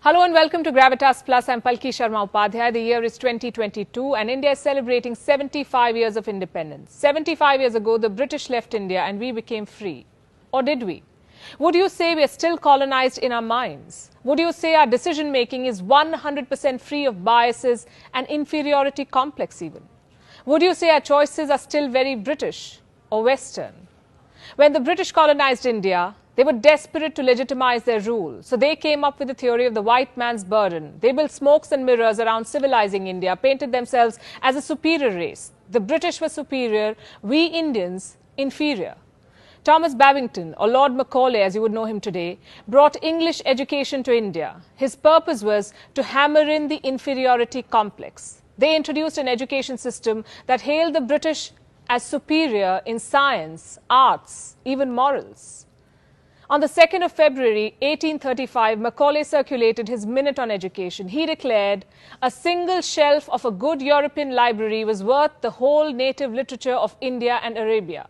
Hello and welcome to Gravitas Plus. I'm Palki Sharma Upadhyay. The year is 2022 and India is celebrating 75 years of independence. 75 years ago, the British left India and we became free. Or did we? Would you say we are still colonized in our minds? Would you say our decision making is 100% free of biases and inferiority complex even? Would you say our choices are still very British or Western? When the British colonized India, they were desperate to legitimize their rule. So they came up with the theory of the white man's burden. They built smokes and mirrors around civilizing India, painted themselves as a superior race. The British were superior, we Indians inferior. Thomas Babington, or Lord Macaulay as you would know him today, brought English education to India. His purpose was to hammer in the inferiority complex. They introduced an education system that hailed the British as superior in science, arts, even morals. On the 2nd of February 1835, Macaulay circulated his Minute on Education. He declared, "A single shelf of a good European library was worth the whole native literature of India and Arabia."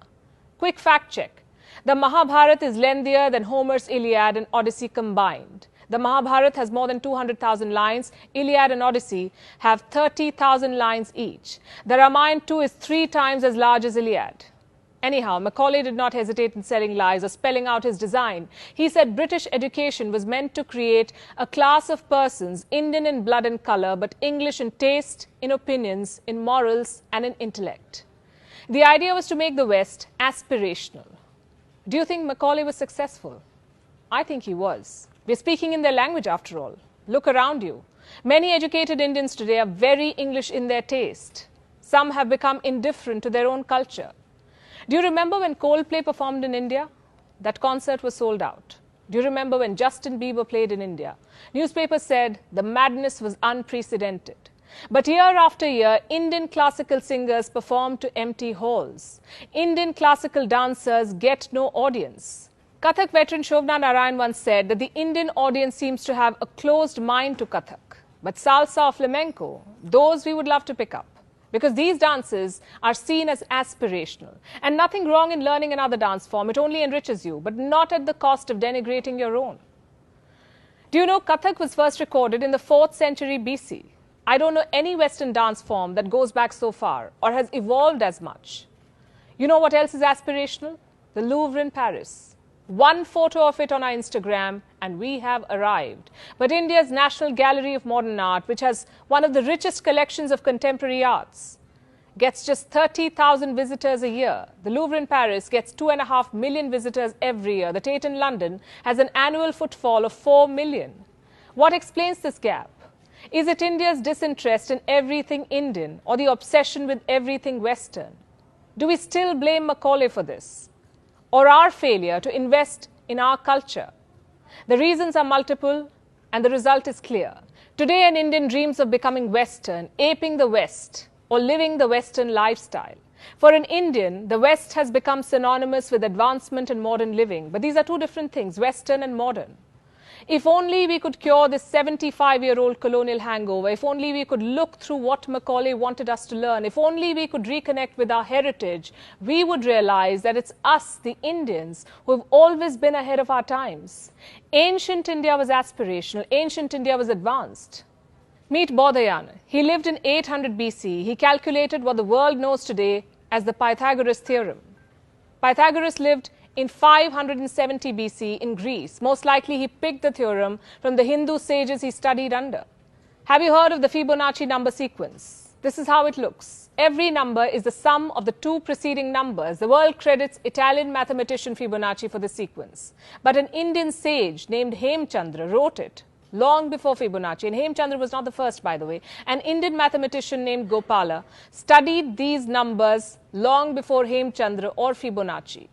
Quick fact check. The Mahabharata is lengthier than Homer's Iliad and Odyssey combined. The Mahabharata has more than 200,000 lines. Iliad and Odyssey have 30,000 lines each. The Ramayana too is 3 times as large as Iliad. Anyhow, Macaulay did not hesitate in selling lies or spelling out his design. He said British education was meant to create a class of persons, Indian in blood and colour, but English in taste, in opinions, in morals and in intellect. The idea was to make the West aspirational. Do you think Macaulay was successful? I think he was. We're speaking in their language after all. Look around you. Many educated Indians today are very English in their taste. Some have become indifferent to their own culture. Do you remember when Coldplay performed in India? That concert was sold out. Do you remember when Justin Bieber played in India? Newspapers said the madness was unprecedented. But year after year, Indian classical singers performed to empty halls. Indian classical dancers get no audience. Kathak veteran Shobna Narayan once said that the Indian audience seems to have a closed mind to Kathak. But salsa or flamenco, those we would love to pick up. Because these dances are seen as aspirational. And nothing wrong in learning another dance form. It only enriches you, but not at the cost of denigrating your own. Do you know Kathak was first recorded in the 4th century BC? I don't know any Western dance form that goes back so far or has evolved as much. You know what else is aspirational? The Louvre in Paris. One photo of it on our Instagram and we have arrived. But India's National Gallery of Modern Art, which has one of the richest collections of contemporary arts, gets just 30,000 visitors a year. The Louvre in Paris gets 2.5 million visitors every year. The Tate in London has an annual footfall of 4 million. What explains this gap? Is it India's disinterest in everything Indian or the obsession with everything Western? Do we still blame Macaulay for this? Or our failure to invest in our culture? The reasons are multiple and the result is clear. Today an Indian dreams of becoming Western, aping the West or living the Western lifestyle. For an Indian, the West has become synonymous with advancement and modern living. But these are two different things, Western and modern. If only we could cure this 75-year-old colonial hangover, if only we could look through what Macaulay wanted us to learn, if only we could reconnect with our heritage, we would realize that it's us, the Indians, who have always been ahead of our times. Ancient India was aspirational, ancient India was advanced. Meet Bodhayana. He lived in 800 BC. He calculated what the world knows today as the Pythagoras theorem. Pythagoras lived in 570 BC in Greece. Most likely he picked the theorem from the Hindu sages he studied under. Have you heard of the Fibonacci number sequence? This is how it looks. Every number is the sum of the 2 preceding numbers. The world credits Italian mathematician Fibonacci for the sequence. But an Indian sage named Hemchandra wrote it long before Fibonacci. And Hemchandra was not the first, by the way. An Indian mathematician named Gopala studied these numbers long before Hemchandra or Fibonacci.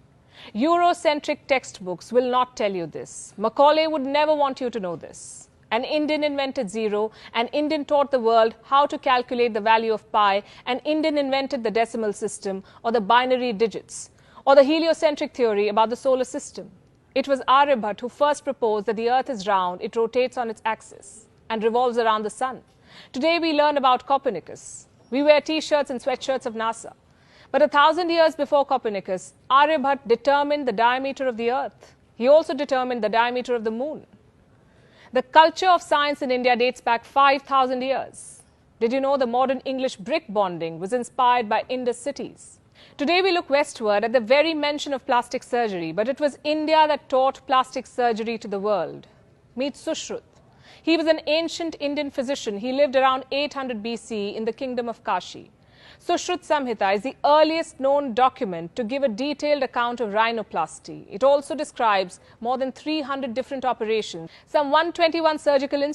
Eurocentric textbooks will not tell you this. Macaulay would never want you to know this. An Indian invented zero, an Indian taught the world how to calculate the value of pi, an Indian invented the decimal system or the binary digits, or the heliocentric theory about the solar system. It was Aryabhat who first proposed that the earth is round, it rotates on its axis and revolves around the sun. Today we learn about Copernicus. We wear t-shirts and sweatshirts of NASA. But 1,000 years before Copernicus, Aryabhat determined the diameter of the earth. He also determined the diameter of the moon. The culture of science in India dates back 5,000 years. Did you know the modern English brick bonding was inspired by Indus cities? Today we look westward at the very mention of plastic surgery, but it was India that taught plastic surgery to the world. Meet Sushruta. He was an ancient Indian physician. He lived around 800 BC in the kingdom of Kashi. Sushruta Samhita is the earliest known document to give a detailed account of rhinoplasty. It also describes more than 300 different operations, some 121 surgical